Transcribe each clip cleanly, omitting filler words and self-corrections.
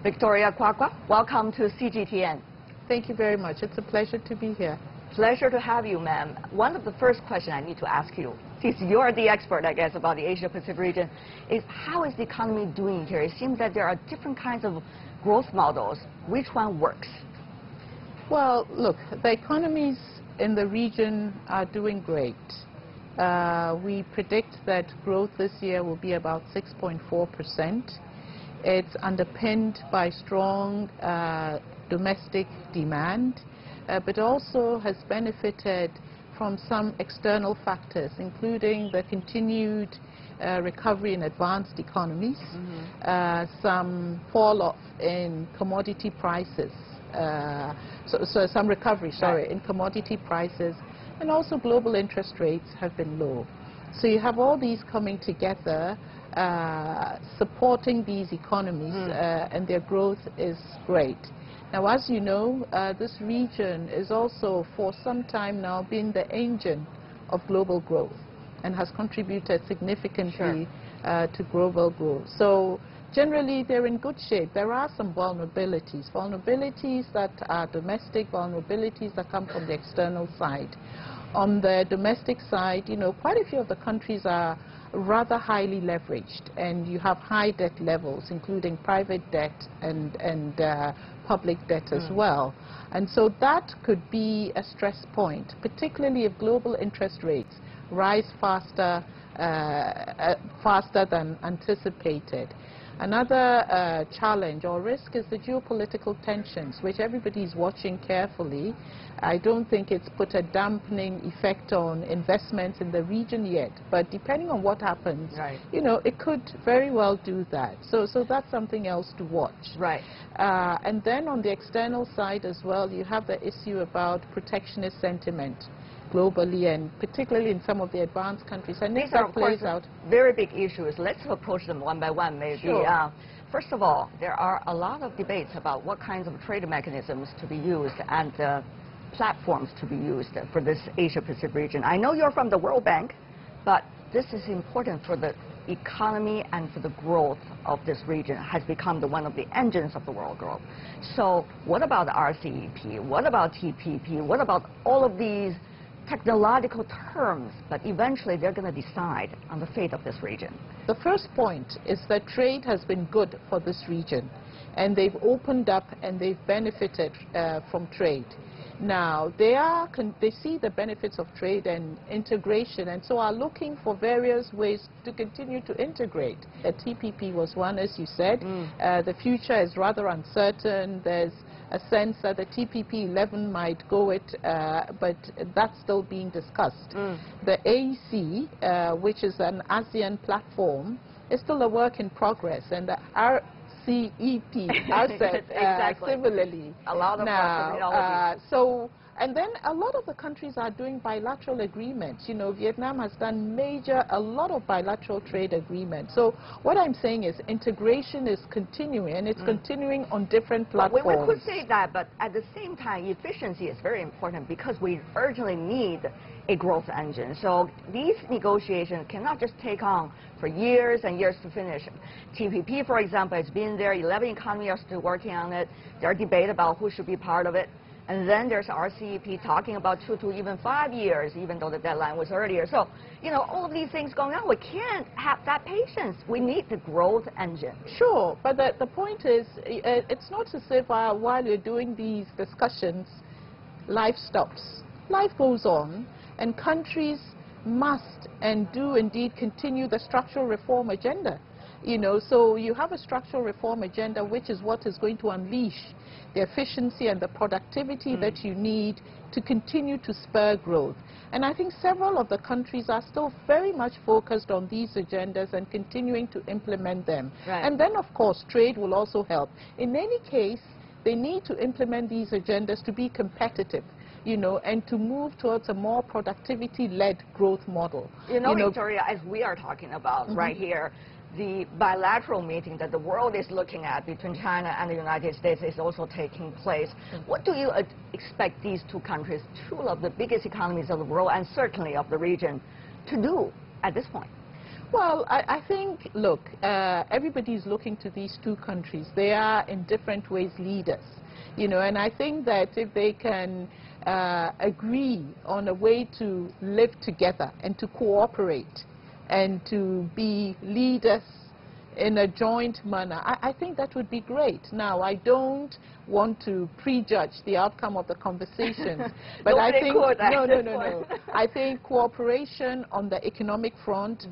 Victoria Kwakwa, welcome to CGTN. Thank you very much. It's a pleasure to be here. Pleasure to have you, ma'am. One of the first questions I need to ask you, since you're the expert, I guess, about the Asia-Pacific region, is how is the economy doing here? It seems that there are different kinds of growth models. Which one works? Well, look, the economies in the region are doing great. We predict that growth this year will be about 6.4%. It's underpinned by strong domestic demand, but also has benefited from some external factors, including the continued recovery in advanced economies, some fall-off in commodity prices, so some recovery, in commodity prices, and also global interest rates have been low. So you have all these coming together, supporting these economies, and their growth is great. Now, as you know, this region is also for some time now been the engine of global growth and has contributed significantly to global growth. So generally, they're in good shape. There are some vulnerabilities that are domestic, vulnerabilities that come from the external side. On the domestic side, you know, quite a few of the countries are rather highly leveraged, and you have high debt levels, including private debt and public debt as well. And so that could be a stress point, particularly if global interest rates rise faster than anticipated. Another challenge or risk is the geopolitical tensions, which everybody is watching carefully. I don't think it's put a dampening effect on investments in the region yet, but depending on what happens, you know, it could very well do that. So that's something else to watch. And then on the external side as well, you have the issue about protectionist sentiment globally, and particularly in some of the advanced countries. And these are, of course, very big issues. Let's approach them one by one, maybe. First of all, there are a lot of debates about what kinds of trade mechanisms to be used and platforms to be used for this Asia-Pacific region. I know you're from the World Bank, but this is important for the economy and for the growth of this region. It has become one of the engines of the world growth. So what about RCEP? What about TPP? What about all of these technological terms, but eventually they're going to decide on the fate of this region? The first point is that trade has been good for this region, and they've opened up and they've benefited from trade. Now, they see the benefits of trade and integration, and so are looking for various ways to continue to integrate. The TPP was one, as you said. The future is rather uncertain. There's a sense that the TPP 11 might go it, but that's still being discussed. The AEC, which is an ASEAN platform, is still a work in progress, and the RCEP, similarly. A lot of now, and then a lot of the countries are doing bilateral agreements. You know, Vietnam has done a lot of bilateral trade agreements. So what I'm saying is integration is continuing, and it's continuing on different platforms. We could say that, but at the same time, efficiency is very important because we urgently need a growth engine. So these negotiations cannot just take on for years and years to finish. TPP, for example, has been there. 11 economies are still working on it. There are debates about who should be part of it. And then there's RCEP talking about 2 to even 5 years, even though the deadline was earlier. So, you know, all of these things going on, we can't have that patience. We need the growth engine. Sure, but the point is, it's not as if while we're doing these discussions, life stops. Life goes on, and countries must and do indeed continue the structural reform agenda. You know, so you have a structural reform agenda, which is what is going to unleash the efficiency and the productivity that you need to continue to spur growth. And I think several of the countries are still very much focused on these agendas and continuing to implement them. And then, of course, trade will also help. In any case, they need to implement these agendas to be competitive, you know, and to move towards a more productivity-led growth model. You know, Victoria, as we are talking about right here, the bilateral meeting that the world is looking at between China and the United States is also taking place. What do you expect these two countries, two of the biggest economies of the world and certainly of the region, to do at this point? Well, I think, look, everybody's looking to these two countries. They are in different ways leaders, you know, and I think that if they can agree on a way to live together and to cooperate and to be leaders in a joint manner, I think that would be great. Now, I don't want to prejudge the outcome of the conversations, but I think no. I think cooperation on the economic front,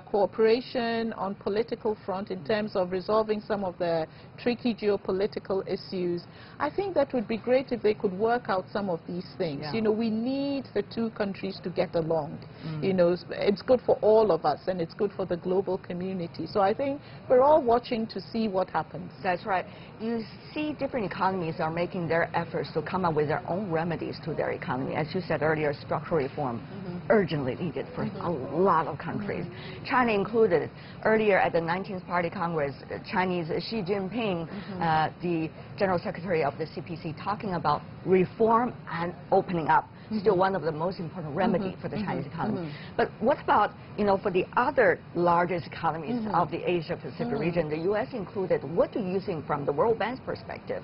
cooperation on political front in terms of resolving some of the tricky geopolitical issues, I think that would be great if they could work out some of these things. Yeah. You know, we need the two countries to get along. You know, it's good for all of us and it's good for the global community. So I think we're all watching to see what happens. That's right. You see different economies are making their efforts to come up with their own remedies to their economy. As you said earlier, structural reform urgently needed for a lot of countries, China included. Earlier at the 19th Party Congress, Chinese Xi Jinping, the General Secretary of the CPC, talking about reform and opening up. Still one of the most important remedy for the Chinese economy. But what about, you know, for the other largest economies of the Asia-Pacific region, the U.S. included? What do you think from the World Bank's perspective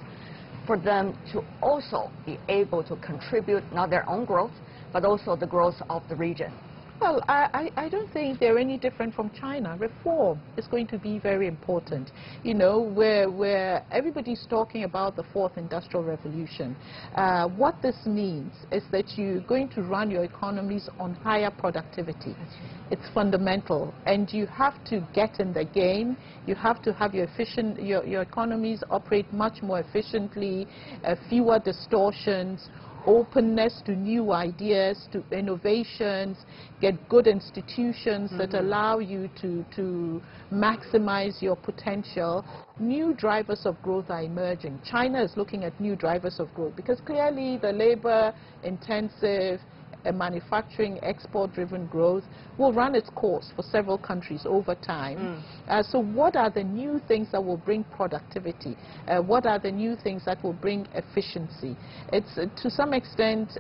for them to also be able to contribute not their own growth, but also the growth of the region? Well, I don't think they're any different from China. Reform is going to be very important. You know, where everybody's talking about the fourth industrial revolution. What this means is that you're going to run your economies on higher productivity. It's fundamental, and you have to get in the game. You have to have your economies operate much more efficiently, fewer distortions, openness to new ideas, to innovations, get good institutions that allow you to maximize your potential. New drivers of growth are emerging. China is looking at new drivers of growth because clearly the labor-intensive manufacturing, export-driven growth will run its course for several countries over time. So what are the new things that will bring productivity? What are the new things that will bring efficiency? It's, to some extent,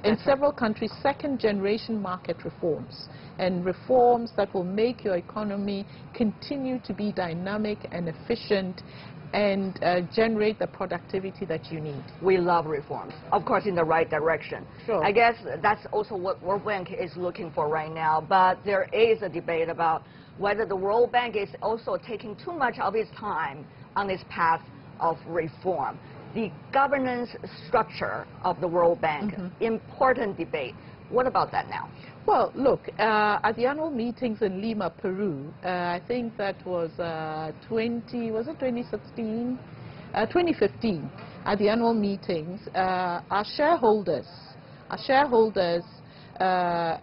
in several countries, second-generation market reforms, and reforms that will make your economy continue to be dynamic and efficient and generate the productivity that you need. We love reforms, of course, in the right direction. Sure. I guess that's also what World Bank is looking for right now, but there is a debate about whether the World Bank is also taking too much of its time on this path of reform. The governance structure of the World Bank, important debate. What about that now? Well, look, at the annual meetings in Lima, Peru, I think that was 2016? 2015, at the annual meetings, our shareholders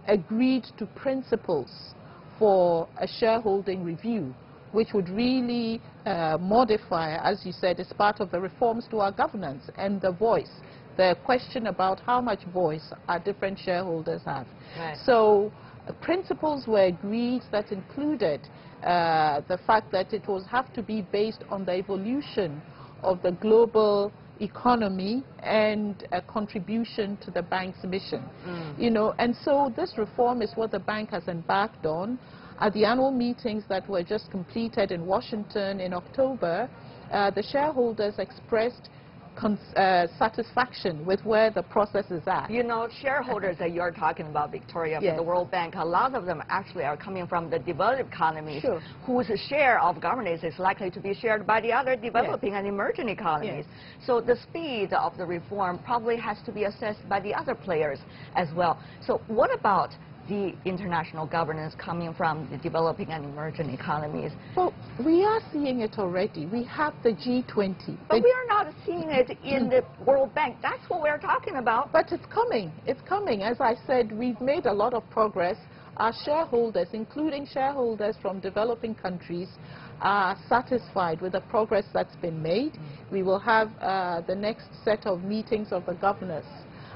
agreed to principles for a shareholding review, which would really modify, as you said, as part of the reforms to our governance and the voice. The question about how much voice our different shareholders have. Right. So principles were agreed that included the fact that it will have to be based on the evolution of the global economy and a contribution to the bank's mission. You know, and so this reform is what the bank has embarked on. At the annual meetings that were just completed in Washington in October, the shareholders expressed satisfaction with where the process is at. You know, shareholders that you're talking about, Victoria, from the World Bank, a lot of them actually are coming from the developed economies, whose share of governance is likely to be shared by the other developing and emerging economies. So the speed of the reform probably has to be assessed by the other players as well. So what about the international governance coming from the developing and emerging economies? Well, we are seeing it already. We have the G20. But we are not seeing it in the World Bank. That's what we're talking about. But it's coming. It's coming. As I said, we've made a lot of progress. Our shareholders, including shareholders from developing countries, are satisfied with the progress that's been made. We will have the next set of meetings of the governors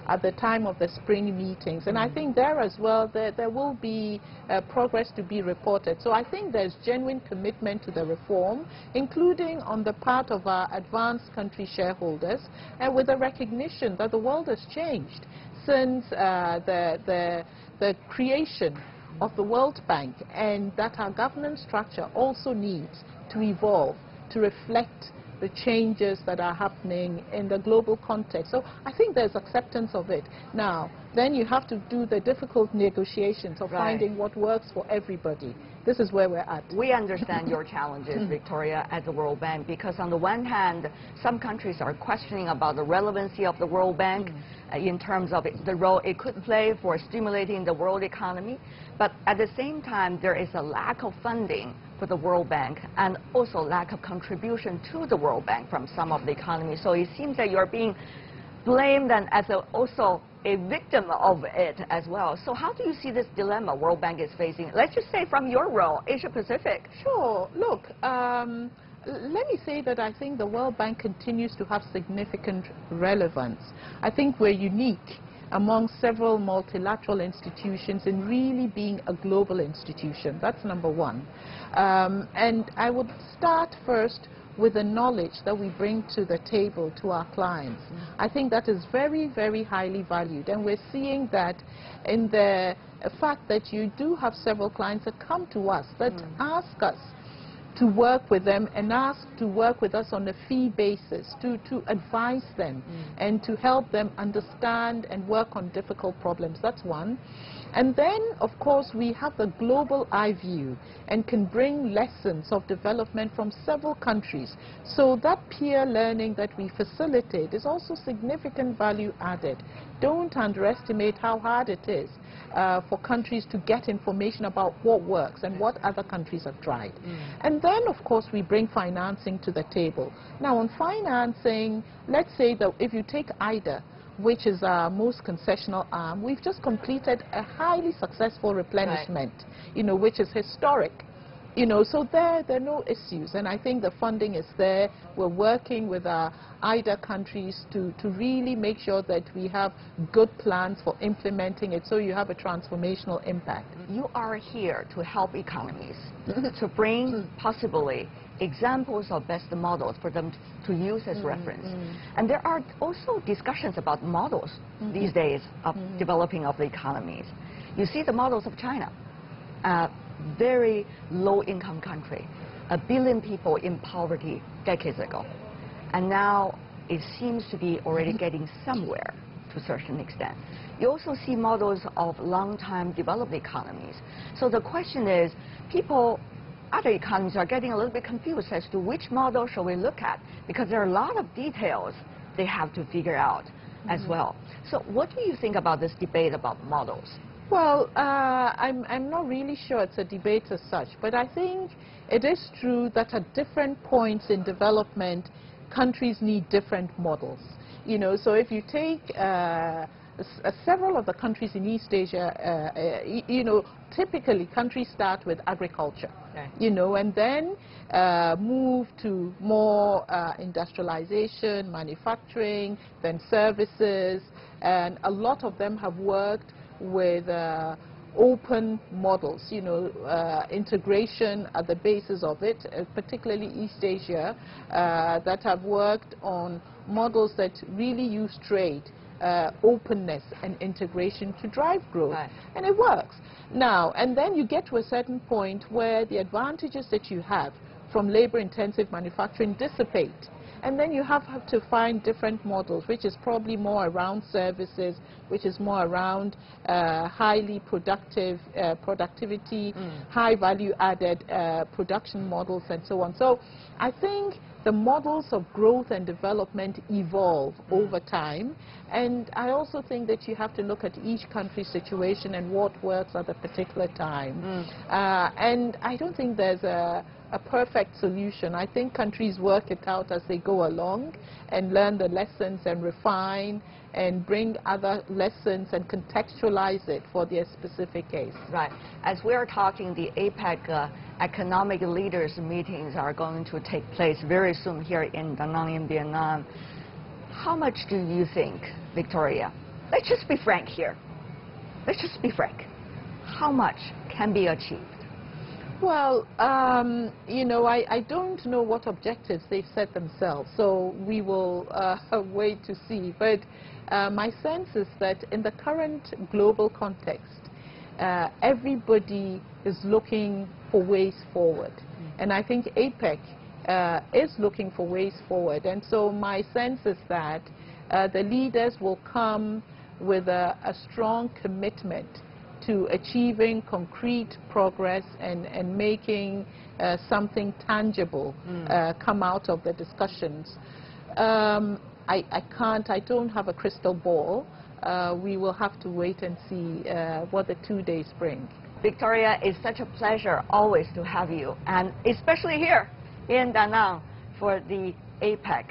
at the time of the spring meetings. And I think there as well, there will be progress to be reported. So I think there's genuine commitment to the reform, including on the part of our advanced country shareholders, and with a recognition that the world has changed since the creation of the World Bank, and that our governance structure also needs to evolve to reflect the changes that are happening in the global context. So I think there's acceptance of it. Now, then you have to do the difficult negotiations of finding what works for everybody. This is where we're at. We understand your challenges, Victoria, at the World Bank, because on the one hand, some countries are questioning about the relevancy of the World Bank in terms of the role it could play for stimulating the world economy. But at the same time, there is a lack of funding for the World Bank and also lack of contribution to the World Bank from some of the economies. So it seems that you're being blamed and as also a victim of it as well. So how do you see this dilemma World Bank is facing? Let's just say from your role, Asia Pacific. Sure. Look, let me say that I think the World Bank continues to have significant relevance. I think we're unique among several multilateral institutions in really being a global institution. That's number one. And I would start first with the knowledge that we bring to the table to our clients. I think that is very, very highly valued. And we're seeing that in the fact that you do have several clients that come to us, that ask us to work with them and ask to work with us on a fee basis, to advise them and to help them understand and work on difficult problems. That's one. And then, of course, we have the global eye view and can bring lessons of development from several countries. So that peer learning that we facilitate is also significant value added. Don't underestimate how hard it is for countries to get information about what works and what other countries have tried. And then, of course, we bring financing to the table. Now, on financing, let's say that if you take IDA, which is our most concessional arm, we've just completed a highly successful replenishment, which is historic. So there are no issues, and I think the funding is there. We're working with our IDA countries to really make sure that we have good plans for implementing it, so you have a transformational impact. You are here to help economies, to bring possibly examples of best models for them to use as reference. And there are also discussions about models these days of developing of the economies. You see the models of China. Very low-income country, 1 billion people in poverty decades ago. And now it seems to be already getting somewhere to a certain extent. You also see models of long-time developed economies. So the question is, other economies are getting a little bit confused as to which model shall we look at, because there are a lot of details they have to figure out as well. So what do you think about this debate about models? Well, I'm not really sure it's a debate as such, but I think it is true that at different points in development, countries need different models. So if you take several of the countries in East Asia, typically countries start with agriculture, and then move to more industrialization, manufacturing, then services, and a lot of them have worked with open models, integration at the basis of it, particularly East Asia, that have worked on models that really use trade, openness and integration to drive growth. And it works. Now, and then you get to a certain point where the advantages that you have from labor-intensive manufacturing dissipate. And then you have to find different models, which is probably more around services, which is more around highly productive productivity, high value added production models, and so on. So I think the models of growth and development evolve over time. And I also think that you have to look at each country's situation and what works at a particular time. And I don't think there's a perfect solution. I think countries work it out as they go along and learn the lessons and refine and bring other lessons and contextualize it for their specific case. Right. As we're talking, the APEC economic leaders meetings are going to take place very soon here in Da Nang in Vietnam. How much do you think, Victoria? Let's just be frank here. Let's just be frank. How much can be achieved? Well, I don't know what objectives they've set themselves, so we will wait to see. But my sense is that in the current global context, everybody is looking for ways forward. And I think APEC is looking for ways forward. And so my sense is that the leaders will come with a strong commitment to achieving concrete progress and making something tangible come out of the discussions. I don't have a crystal ball. We will have to wait and see what the 2 days bring. Victoria, it's such a pleasure always to have you, and especially here in Da Nang for the APEC